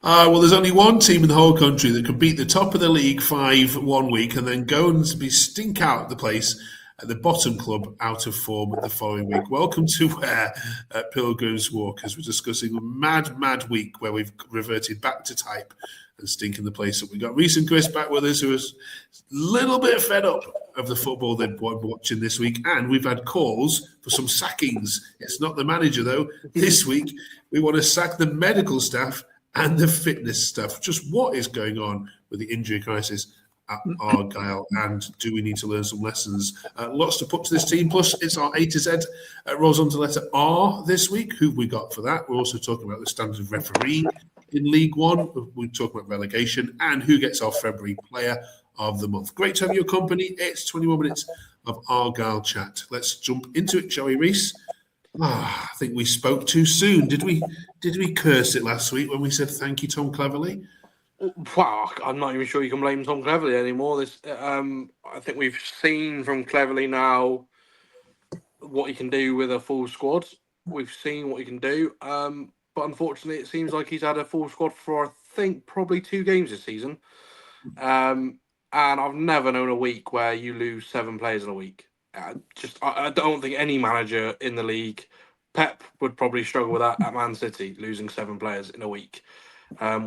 Well, there's only one team in the whole country that could beat the top of the League 5 one week and then go and stink out the place at the bottom club out of form the following week. Welcome to where Pilgrims walk, as we're discussing a mad week where we've reverted back to type and stinking the place up. We've got Reece and Chris back with us, who was a little bit fed up of the football they'd been watching this week, and we've had calls for some sackings. It's not the manager, though. This week, we want to sack the medical staff and the fitness stuff. Just what is going on with the injury crisis at Argyle, and do we need to learn some lessons? Lots to put to this team, plus it's our A to Z rolls on to letter R this week. Who've we got for that? We're also talking about the standard of referee in League One. We're talking about relegation and who gets our February player of the month. Great to have your company. It's 21 minutes of Argyle chat. Let's jump into it, shall we, Reece? I think we spoke too soon. Did we curse it last week when we said thank you, Tom Cleverley? Wow, I'm not even sure you can blame Tom Cleverley anymore. I think we've seen from Cleverley now what he can do with a full squad. We've seen what he can do. But unfortunately, it seems like he's had a full squad for, I think, probably 2 games this season. And I've never known a week where you lose 7 players in a week. I don't think any manager in the league, Pep would probably struggle with that at Man City, losing 7 players in a week.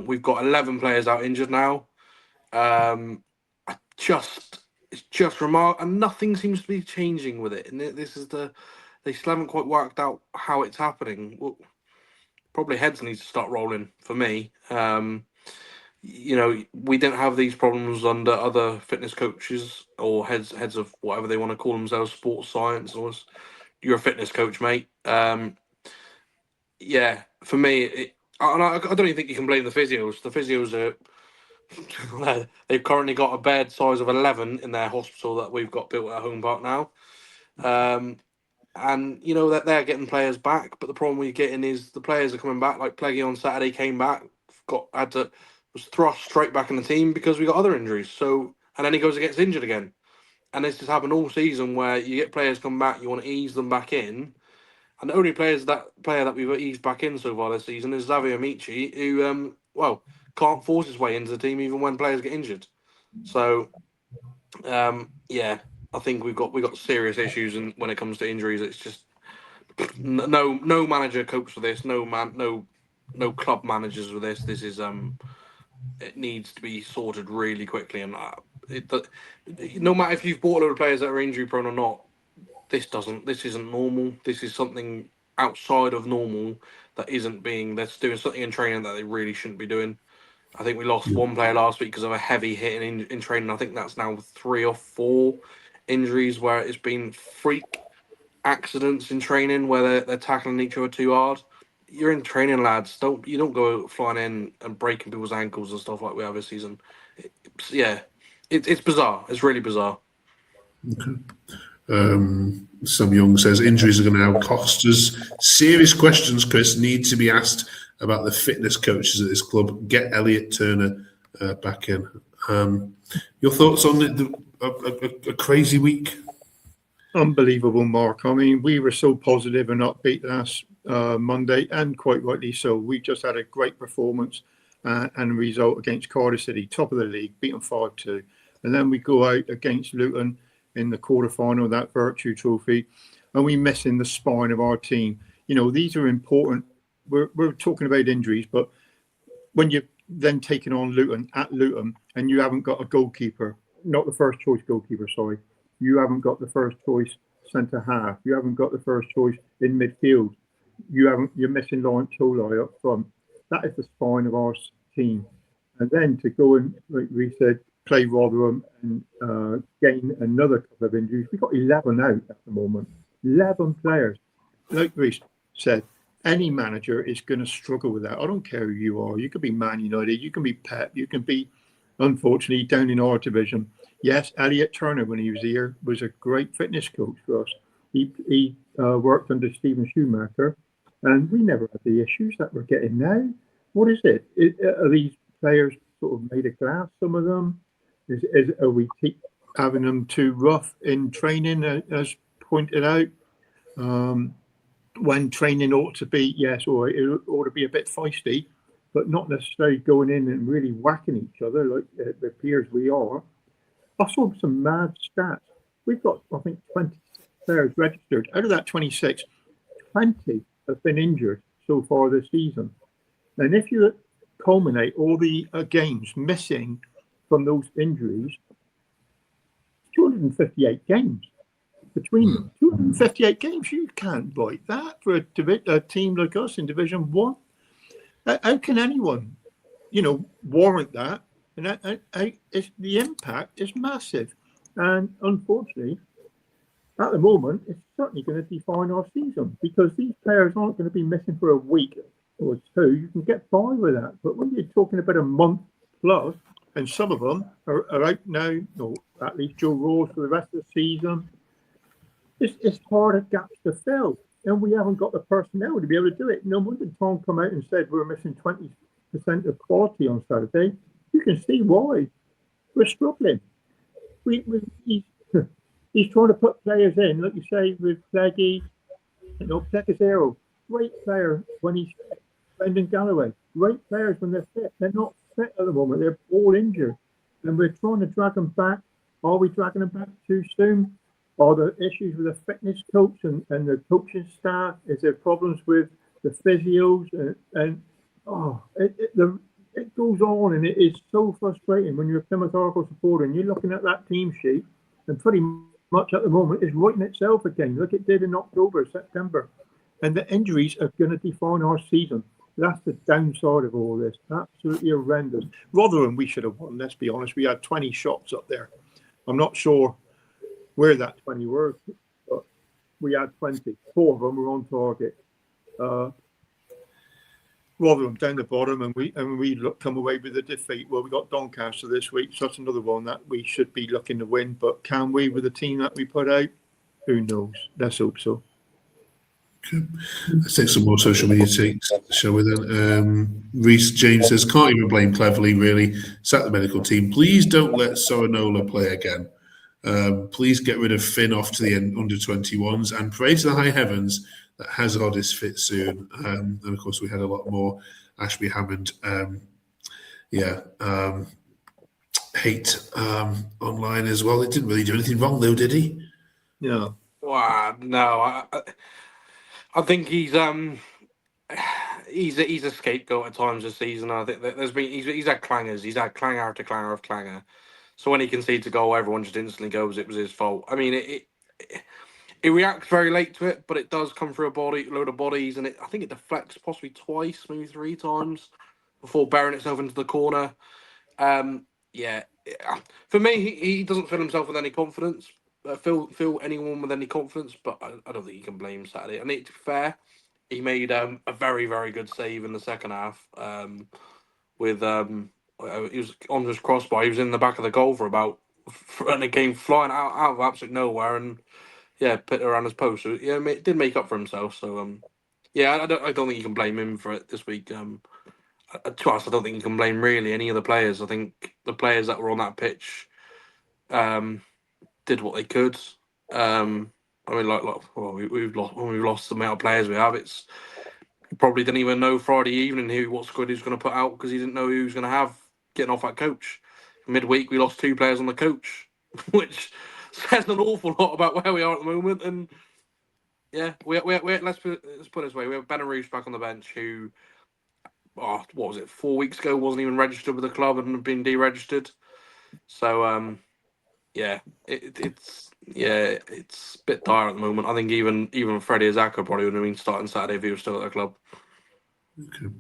We've got 11 players out injured now. It's just remarkable, and nothing seems to be changing with it. And they still haven't quite worked out how it's happening. Well, probably heads need to start rolling for me. We didn't have these problems under other fitness coaches or heads of whatever they want to call themselves, sports science, or you're a fitness coach, mate. For me, I don't even think you can blame the physios. The physios are they've currently got a bed size of 11 in their hospital that we've got built at Home Park now. And you know that they're getting players back, but the problem we're getting is the players are coming back. Like Pleggy on Saturday came back, was thrust straight back in the team because we got other injuries. So, and then he goes and gets injured again. And this has happened all season where you get players come back, you want to ease them back in. And the only player that we've eased back in so far this season is Xavier Michi, who can't force his way into the team even when players get injured. So, I think we've got serious issues when it comes to injuries. It's just no manager copes with this. No club managers with this. This is it needs to be sorted really quickly. And no matter if you've bought a load of players that are injury prone or not, this isn't normal. This is something outside of normal that's doing something in training that they really shouldn't be doing. I think we lost one player last week because of a heavy hit in training. I think that's now 3 or 4 injuries where it's been freak accidents in training where they're tackling each other too hard. You're in training, lads. You don't go flying in and breaking people's ankles and stuff like we have this season. It's bizarre. It's really bizarre. Okay. Sam Young says injuries are going to now cost us. Serious questions, Chris, need to be asked about the fitness coaches at this club. Get Elliot Turner back in. Your thoughts on a crazy week? Unbelievable, Mark. I mean, we were so positive and upbeat last Monday, and quite rightly so. We just had a great performance and a result against Cardiff City, top of the league, beaten 5-2. And then we go out against Luton in the quarterfinal of that Virtue Trophy, and we miss in the spine of our team. You know, these are important. We're talking about injuries, but when you're then taking on Luton at Luton and you haven't got a goalkeeper, not the first choice goalkeeper, sorry, you haven't got the first choice centre half, you haven't got the first choice in midfield, you're missing Laurent Tolai up front. That is the spine of our team. And then to go and, like we said, play Rotherham and gain another couple of injuries. We've got 11 out at the moment. 11 players. Like Reece said, any manager is going to struggle with that. I don't care who you are. You could be Man United, you can be Pep, you can be, unfortunately, down in our division. Yes, Elliot Turner, when he was here, was a great fitness coach for us. He worked under Stephen Schumacher, and we never had the issues that we're getting now. What is it? Are these players sort of made of glass, some of them? Are we keep having them too rough in training, as pointed out? When training ought to be, yes, or it ought to be a bit feisty. but not necessarily going in and really whacking each other like it appears we are. I saw some mad stats. We've got, I think, 20 players registered. Out of that 26, 20 have been injured so far this season. And if you culminate all the games missing from those injuries, 258 games between them. 258 games. You can't write that for a team like us in Division 1. How can anyone, warrant that? And the impact is massive. And unfortunately, at the moment, it's certainly going to define our season because these players aren't going to be missing for a week or two. You can get by with that. But when you're talking about a month plus, and some of them are out now, or at least Joe Rawls for the rest of the season, it's harder gaps to fill. And we haven't got the personnel to be able to do it. No wonder Tom come out and said we're missing 20% of quality on Saturday. You can see why. We're struggling. He's trying to put players in, like you say, with Pleggy, Plecazero, great player when he's Brendan Galloway, great players when they're fit. They're not fit at the moment. They're all injured. And we're trying to drag them back. Are we dragging them back too soon? Are there issues with the fitness coach and the coaching staff? Is there problems with the physios? It goes on, and it is so frustrating when you're a Plymouth Argyle supporter and you're looking at that team sheet, and pretty much at the moment is writing itself again, like it did in October, September. And the injuries are going to define our season. That's the downside of all this. Absolutely horrendous. Rotherham, we should have won, let's be honest. We had 20 shots up there. I'm not sure where that 20 were, but we had 20. 4 of them were on target. Rotherham down the bottom, and we come away with a defeat. Well, we got Doncaster this week, so that's another one that we should be looking to win. But can we with the team that we put out? Who knows? Let's hope so. Okay. Let's take some more social media takes, shall we then? Reese James says, can't even blame Cleverly, really. Sack the medical team. Please don't let Sorinola play again. Please get rid of Finn off to the under-21s and pray to the high heavens that Hazard is fit soon. And of course, we had a lot more Ashby Hammond, hate online as well. It didn't really do anything wrong, though, did he? No. Wow, no. I think he's a scapegoat at times this season. I think that he's had clangers. He's had clanger after clanger of clanger. So when he concedes a goal, everyone just instantly goes, it was his fault. I mean, it reacts very late to it, but it does come through a load of bodies, and I think it deflects possibly twice, maybe 3 times before burying itself into the corner. For me, he doesn't fill himself with any confidence. Fill anyone with any confidence, but I don't think you can blame Saturday. I mean, to be fair, he made a very, very good save in the second half. He was on his crossbar. He was in the back of the goal and it came flying out of absolute nowhere, and put it around his post. So it did make up for himself. So I don't think you can blame him for it this week. To us, I don't think you can blame really any of the players. I think the players that were on that pitch did what they could. We've lost the amount of players we have. He probably didn't even know Friday evening what squad he was going to put out because he didn't know who he was going to have getting off that coach. Midweek, we lost 2 players on the coach, which says an awful lot about where we are at the moment. And let's put it this way: we have Ben Arouche back on the bench, who, what was it, 4 weeks ago wasn't even registered with the club and had been deregistered. So it's a bit dire at the moment. I think even Freddie Azaka probably would have been starting Saturday if he was still at the club. Okay.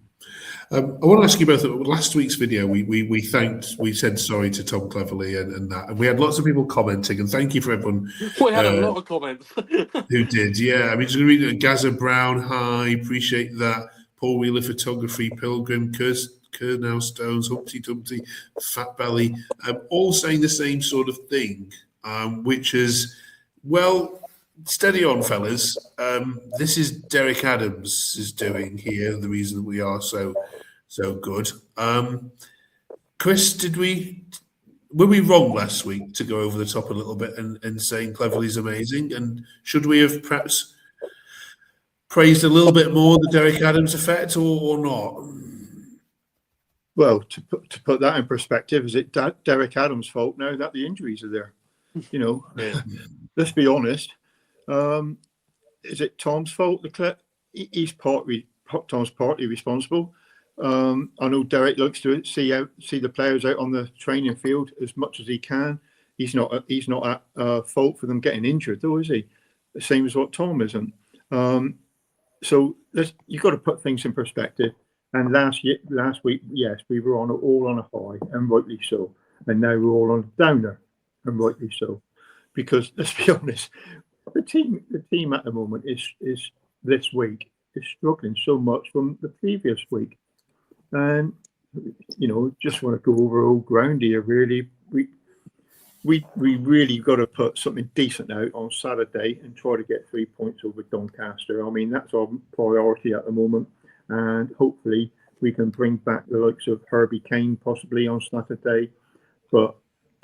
I want to ask you both. Last week's video, we said sorry to Tom Cleverly and that, and we had lots of people commenting. And thank you for everyone. We had a lot of comments who did. Yeah, I mean, just going to read Gaza Brown. Hi, appreciate that. Paul Wheeler Photography, Pilgrim, Kernow Stones, Humpty Dumpty, Fat Belly, all saying the same sort of thing, which is, well, steady on, fellas. This is Derek Adams is doing here. The reason we are so good. Chris, were we wrong last week to go over the top a little bit and saying Cleverly's amazing? And should we have perhaps praised a little bit more the Derek Adams effect or not? Well, to put that in perspective, is it Derek Adams' fault now that the injuries are there? You know, Yeah. let's be honest. Is it Tom's fault? He's Tom's partly responsible. I know Derek likes to see the players out on the training field as much as he can. He's not at fault for them getting injured, though, is he? The same as what Tom isn't. So you've got to put things in perspective. And last week, yes, we were all on a high, and rightly so. And now we're all on a downer, and rightly so. Because let's be honest, the team at the moment is this week is struggling so much from the previous week, and just want to go over old ground here. Really, we really got to put something decent out on Saturday and try to get 3 points over Doncaster. I mean, that's our priority at the moment, and hopefully we can bring back the likes of Herbie Kane possibly on Saturday, but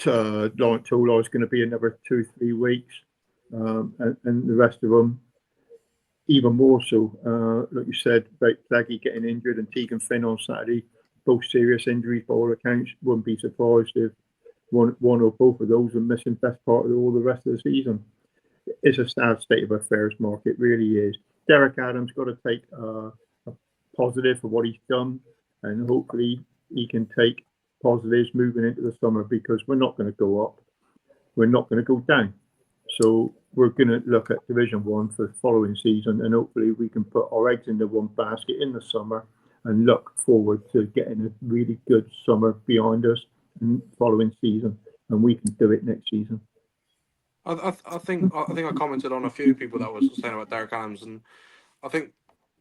Laurent Tolar is going to be another 2-3 weeks. And the rest of them even more so. Like you said about Plaggy getting injured and Tegan Finn on Saturday, both serious injuries by all accounts. Wouldn't be surprised if one or both of those are missing best part of all the rest of the season. It's a sad state of affairs, Mark. It really is. Derek Adams got to take a positive for what he's done, and hopefully he can take positives moving into the summer, because we're not going to go up. We're not going to go down. So we're going to look at Division 1 for the following season, and hopefully we can put our eggs into one basket in the summer and look forward to getting a really good summer behind us in the following season, and we can do it next season. I think I commented on a few people that was saying about Derek Adams, and I think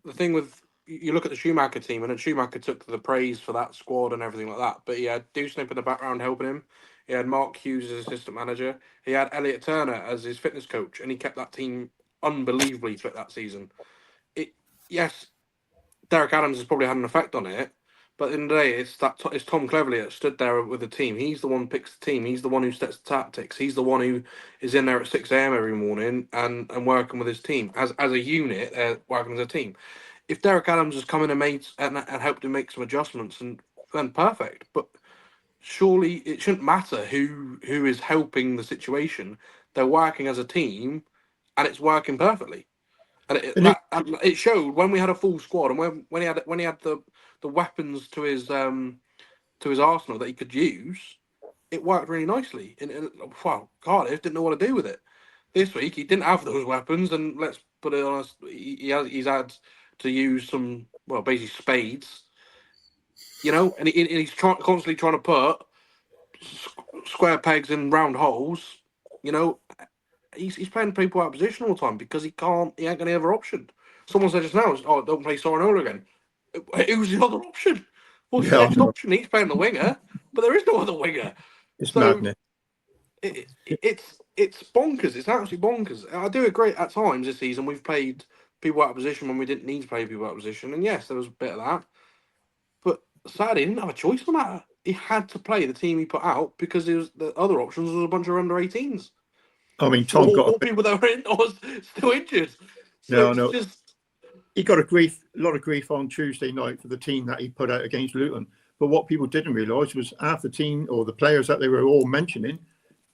the thing with, you look at the Schumacher team, and then Schumacher took the praise for that squad and everything like that, but he had Dewsnip in the background helping him. He had Mark Hughes as assistant manager. He had Elliot Turner as his fitness coach, and he kept that team unbelievably fit that season. Yes, Derek Adams has probably had an effect on it, but in the day, it's Tom Cleverley that stood there with the team. He's the one who picks the team. He's the one who sets the tactics. He's the one who is in there at 6 a.m. every morning and working with his team as a unit, working as a team. If Derek Adams has come in and made and helped him make some adjustments, and then perfect. But surely it shouldn't matter who is helping the situation. They're working as a team, and it's working perfectly. And it showed when we had a full squad, and when he had the weapons to his arsenal that he could use. It worked really nicely. And wow, Cardiff didn't know what to do with it. This week he didn't have those weapons, and let's put it honest, he's had to use some, well, basically spades, and he's constantly trying to put square pegs in round holes. He's playing people out of position all the time because he ain't got any other option. Someone said just now, don't play Sorinola again. Who's the other option? What's the next option? He's playing the winger, but there is no other winger. It's madness. It's bonkers. It's absolutely bonkers. I do agree. At times this season, we've played people out of position when we didn't need to play people out of position, and yes, there was a bit of that. But sadly, he didn't have a choice in the matter. He had to play the team he put out because the other options was a bunch of under 18s. I mean, Tom got people that were still injured. So no. He got a lot of grief on Tuesday night for the team that he put out against Luton. But what people didn't realise was half the team, or the players that they were all mentioning,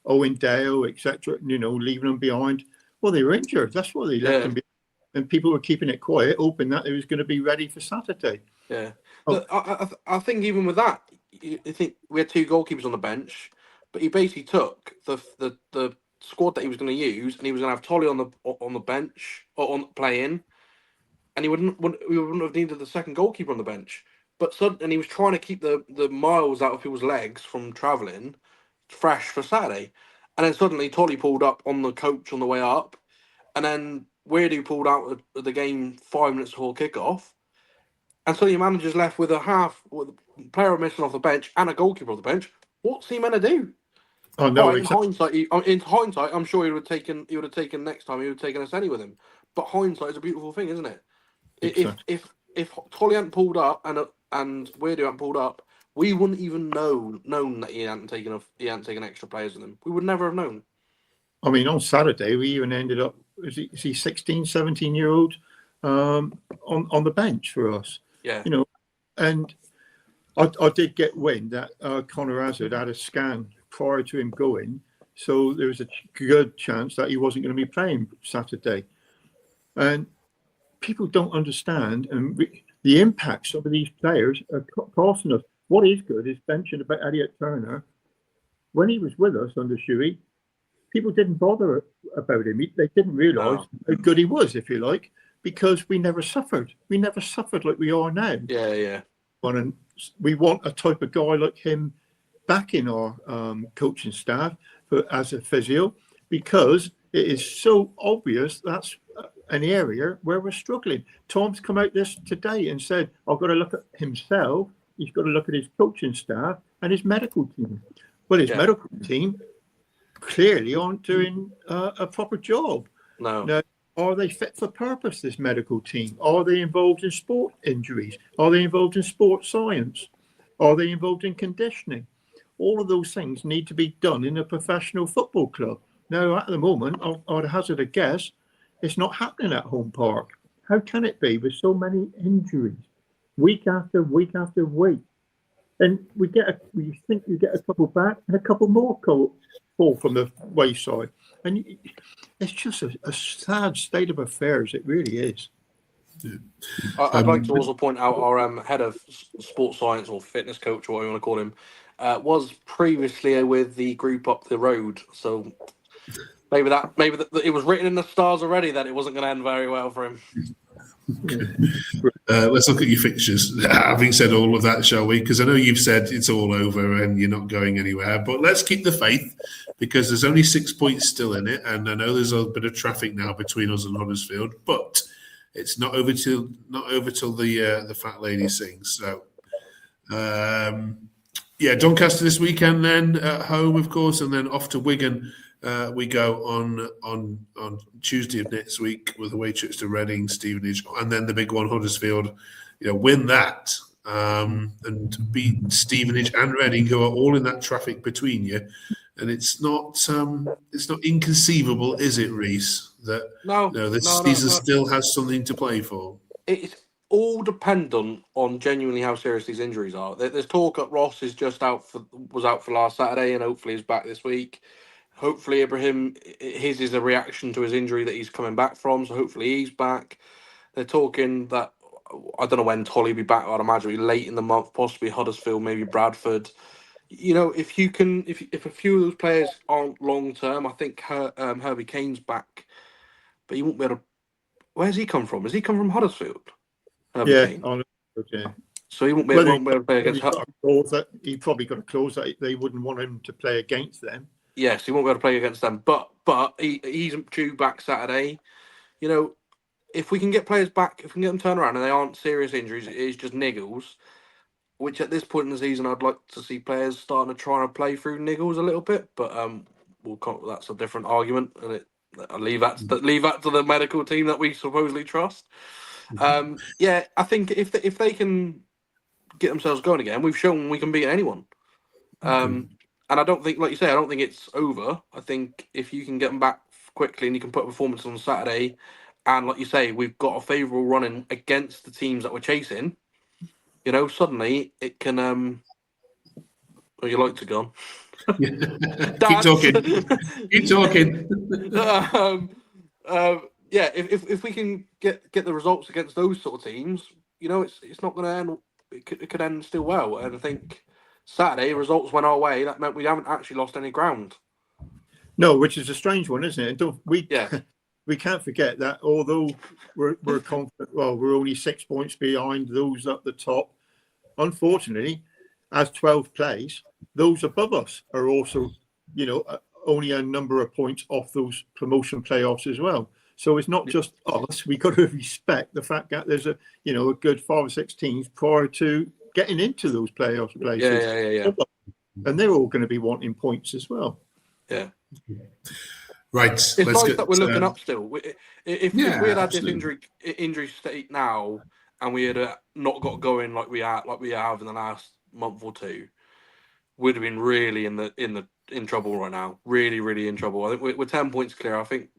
Owen Dale, etc., leaving them behind. Well, they were injured. That's why they left them behind. And people were keeping it quiet, hoping that they was going to be ready for Saturday. Yeah. But I think even with that, I think we had 2 goalkeepers on the bench, but he basically took the squad that he was going to use, and he was going to have Tolly on the bench or on playing, and we wouldn't have needed the second goalkeeper on the bench. And he was trying to keep the miles out of people's legs from travelling fresh for Saturday, and then suddenly Tolly pulled up on the coach on the way up, and then Weirdo pulled out of the game 5 minutes before kickoff, and so your manager's left with a player missing off the bench and a goalkeeper on the bench. What's he meant to do? Oh no! In hindsight, I'm sure he would have taken next time. He would have taken us any with him. But hindsight is a beautiful thing, isn't it? Exactly. If Tolly hadn't pulled up and Weirdo hadn't pulled up, we wouldn't even known that he hadn't taken extra players with him. We would never have known. I mean, on Saturday we even ended up is he 16, 17-year-old on the bench for us. Yeah. And I did get wind that Connor Hazard had a scan prior to him going, so there was a good chance that he wasn't going to be playing Saturday. And people don't understand the impact some of these players are costing us. What is good is mentioned about Elliot Turner. When he was with us under Shuey, people didn't bother about him. They didn't realise how good he was, if you like, because we never suffered. We never suffered like we are now. Yeah. And we want a type of guy like him back in our coaching staff as a physio, because it is so obvious that's an area where we're struggling. Tom's come out this today and said, I've got to look at himself. He's got to look at his coaching staff and his medical team. Well, his medical team clearly aren't doing a proper job. No. Now, are they fit for purpose, this medical team? Are they involved in sport injuries? Are they involved in sports science? Are they involved in conditioning? All of those things need to be done in a professional football club. Now, at the moment, I'd hazard a guess, it's not happening at Home Park. How can it be with so many injuries, week after week after week? And we think you get a couple back and a couple more fall from the wayside. And it's just a sad state of affairs. It really is. Yeah. I'd like to also point out our head of sports science or fitness coach, or whatever you want to call him, was previously with the group up the road. So maybe it was written in the stars already that it wasn't going to end very well for him. Let's look at your fixtures. Having said all of that, shall we? Because I know you've said it's all over and you're not going anywhere, but let's keep the faith, because there's only 6 points still in it, and I know there's a bit of traffic now between us and Huddersfield, but it's not over till the fat lady sings. So, Doncaster this weekend, then at home, of course, and then off to Wigan. We go on Tuesday of next week with away trips to Reading, Stevenage, and then the big one, Huddersfield. Win that and beat Stevenage and Reading, who are all in that traffic between you. And it's not inconceivable, is it, Reese? That this season still has something to play for. It's all dependent on genuinely how serious these injuries are. There's talk that Ross is was out for last Saturday and hopefully is back this week. Hopefully Ibrahim, his is a reaction to his injury that he's coming back from, so hopefully he's back. They're talking that, I don't know when Tolly will be back. I'd imagine it'll be late in the month, possibly Huddersfield, maybe Bradford. If a few of those players aren't long term, I think Herbie Kane's back, but he won't be able to. Where's he come from? Has he come from Huddersfield? Herbie Kane? Yeah. So he won't be able to play against. He probably got a clause that they wouldn't want him to play against them. Yes, he won't be able to play against them, but he's due back Saturday. If we can get players back, if we can get them turned around and they aren't serious injuries, it is just niggles, which at this point in the season I'd like to see players starting to try and play through niggles a little bit, but that's a different argument, and I'll leave that to the medical team that we supposedly trust. I think if they can get themselves going again, we've shown we can beat anyone. And I don't think, like you say, I don't think it's over. I think if you can get them back quickly and you can put a performance on Saturday, and like you say, we've got a favourable running against the teams that we're chasing, suddenly it can. Oh, you like to go on? Keep talking. Keep talking. If we can get the results against those sort of teams, it's not going to end. It could end still well, and I think Saturday results went our way. That meant we haven't actually lost any ground. No, which is a strange one, isn't it? We can't forget that although we're confident, we're only 6 points behind those at the top. Unfortunately, as 12 plays, those above us are also, only a number of points off those promotion playoffs as well. So it's not just us. We got to respect the fact that there's a good 5 or 6 teams prior to getting into those playoffs places. Yeah. And they're all going to be wanting points as well. Yeah. Right. It's nice that we're looking up still. If we had had this injury state now, and we had not got going like we have in the last month or two, we'd have been really in trouble right now. Really, really in trouble. I think we're 10 points clear. I think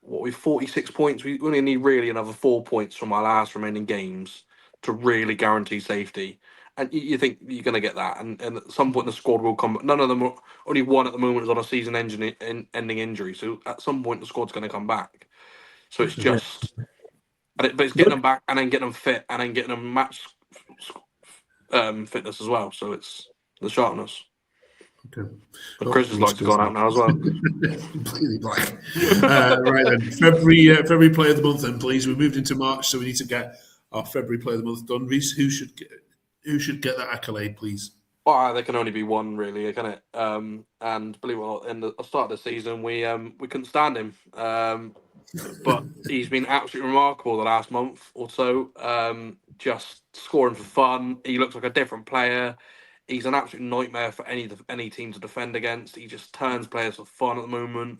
we're 46 points. We only need really another 4 points from our last remaining games to really guarantee safety. And you think you're going to get that, and at some point the squad will come. None of them, only one at the moment is on a season-ending injury. So at some point the squad's going to come back. So it's just, but it's getting them back and then getting them fit and then getting them match fitness as well. So it's the sharpness. Okay. But Chris's lights have gone out now as well. Completely black. Right then, February Player of the Month. Then please, we moved into March, so we need to get our February Player of the Month done. Reece, who should get that accolade, please? Well, there can only be one, really, can it? And believe it or not, in the start of the season, we couldn't stand him. But he's been absolutely remarkable the last month or so. Just scoring for fun. He looks like a different player. He's an absolute nightmare for any team to defend against. He just turns players for fun at the moment.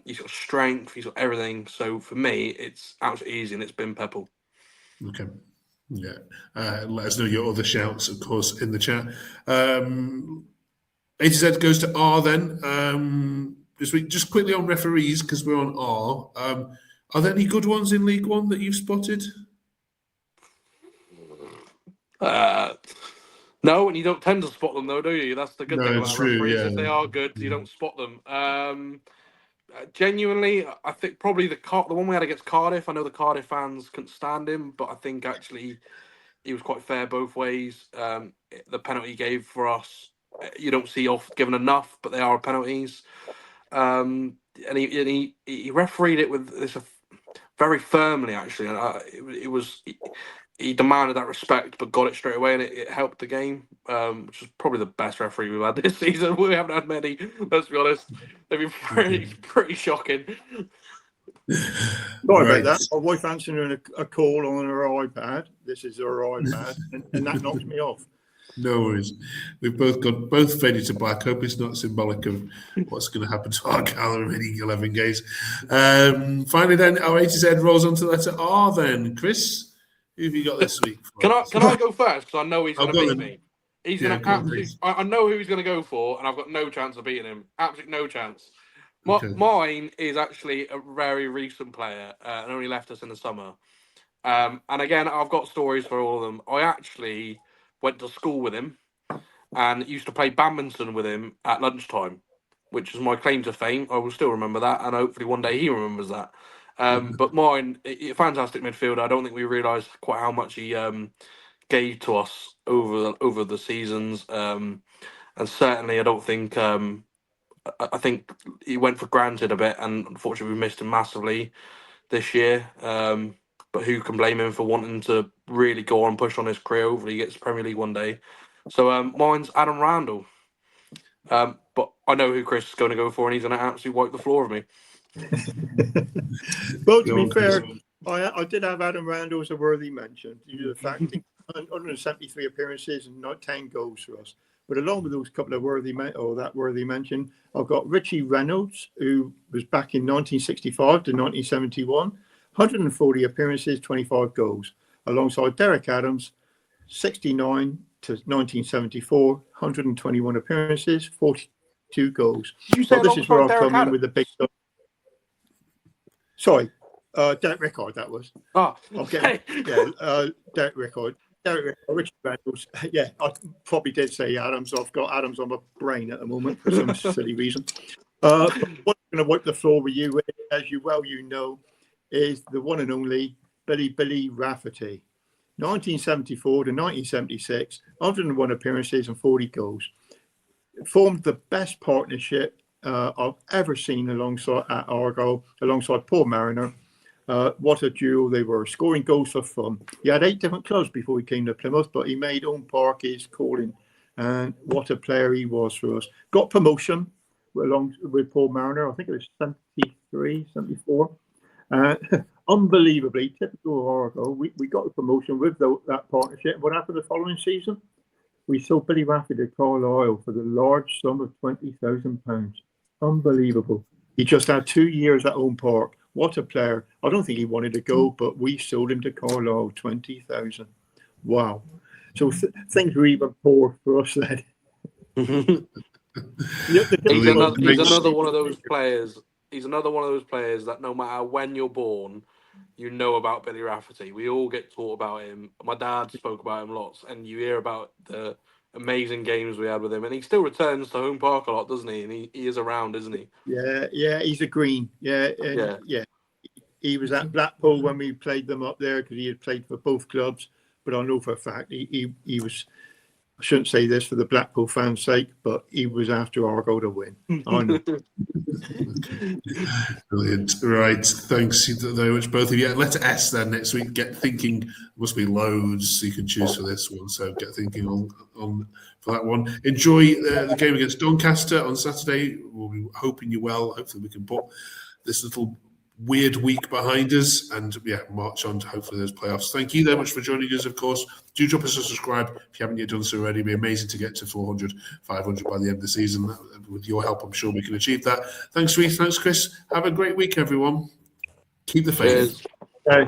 He's got strength. He's got everything. So for me, it's absolutely easy, and it's been Peppel. Okay. Yeah. Let us know your other shouts, of course, in the chat. A to Z goes to R then. This week, just quickly on referees, because we're on R. Are there any good ones in League One that you've spotted? No, and you don't tend to spot them, though, do you? That's the good thing about referees. Yeah. If they are good, you don't spot them. Genuinely, I think probably the one we had against Cardiff. I know the Cardiff fans couldn't stand him, but I think actually he was quite fair both ways. The penalty he gave for us, you don't see given enough, but they are penalties. And he refereed it with this very firmly, actually. And he demanded that respect, but got it straight away, and it helped the game, which is probably the best referee we've had this season. We haven't had many, let's be honest. They've been pretty shocking. Sorry about that. My wife answering a call on her iPad. This is her iPad, and that knocks me off. No worries. We've both faded to black. Hope it's not symbolic of what's going to happen to Argyle in remaining 11 games. Finally, then, our A to Z rolls on to letter R. Then, Chris, who have you got this week? Can I go first? Because I know he's going to beat me. He's going to absolutely. I know who he's going to go for, and I've got no chance of beating him. Absolutely no chance. Mine is actually a very recent player, and only left us in the summer. And again, I've got stories for all of them. I actually went to school with him and used to play badminton with him at lunchtime, which is my claim to fame. I will still remember that, and hopefully one day he remembers that. But mine, a fantastic midfielder. I don't think we realised quite how much he gave to us over the seasons, and certainly I don't think. I think he went for granted a bit, and unfortunately we missed him massively this year. But who can blame him for wanting to really go on and push on his career? Hopefully he gets Premier League one day. So mine's Adam Randall. But I know who Chris is going to go for, and he's going to absolutely wipe the floor of me. Well, to be fair, I did have Adam Randall as a worthy mention due to the fact 173 appearances and not 10 goals for us. But along with those couple of worthy mention, I've got Richie Reynolds, who was back in 1965 to 1971, 140 appearances, 25 goals, alongside Derek Adams, 69 to 1974, 121 appearances, 42 goals. This is where I'll come in with the big stuff. Sorry, Derek Rickard, that was. Oh, okay. Yeah, Derek Rickard. Richard Reynolds. Yeah, I probably did say Adams. I've got Adams on my brain at the moment for some silly reason. What I'm going to wipe the floor with you with, as you know, is the one and only Billy Rafferty. 1974 to 1976, 101 appearances and 40 goals. Formed the best partnership I've ever seen alongside at Argyle, alongside Paul Mariner. What a duo they were, scoring goals for fun. He had 8 different clubs before he came to Plymouth, but he made Owen Park his calling. And what a player he was for us. Got promotion along with Paul Mariner. I think it was 73, 74. Unbelievably, typical of Argyle, we got the promotion with that partnership. What happened the following season? We sold Billy Rafferty to Carlisle for the large sum of £20,000. Unbelievable. He just had 2 years at Owen Park. What a player. I don't think he wanted to go, but we sold him to Carlisle, 20,000. Wow. So things were even poor for us then. He's another one of those players. He's another one of those players that no matter when you're born, you know about Billy Rafferty. We all get taught about him. My dad spoke about him lots, and you hear about the amazing games we had with him. And he still returns to home park a lot, doesn't he? And he is around, isn't he? Yeah, he's a green. Yeah. He was at Blackpool when we played them up there because he had played for both clubs. But I know for a fact he was. I shouldn't say this for the Blackpool fans' sake, but he was after Argyle to win. I know. Brilliant. Right. Thanks very much, both of you. Letter S then next week. Get thinking. Must be loads you can choose for this one. So get thinking on for that one. Enjoy the game against Doncaster on Saturday. We'll be hoping you well. Hopefully we can put this little weird week behind us and march on to hopefully those playoffs. Thank you very much for joining us, of course. Do drop us a subscribe if you haven't yet done so already. It'd be amazing to get to 400, 500 by the end of the season. With your help, I'm sure we can achieve that. Thanks, Reece. Thanks, Chris. Have a great week, everyone. Keep the faith. Cheers.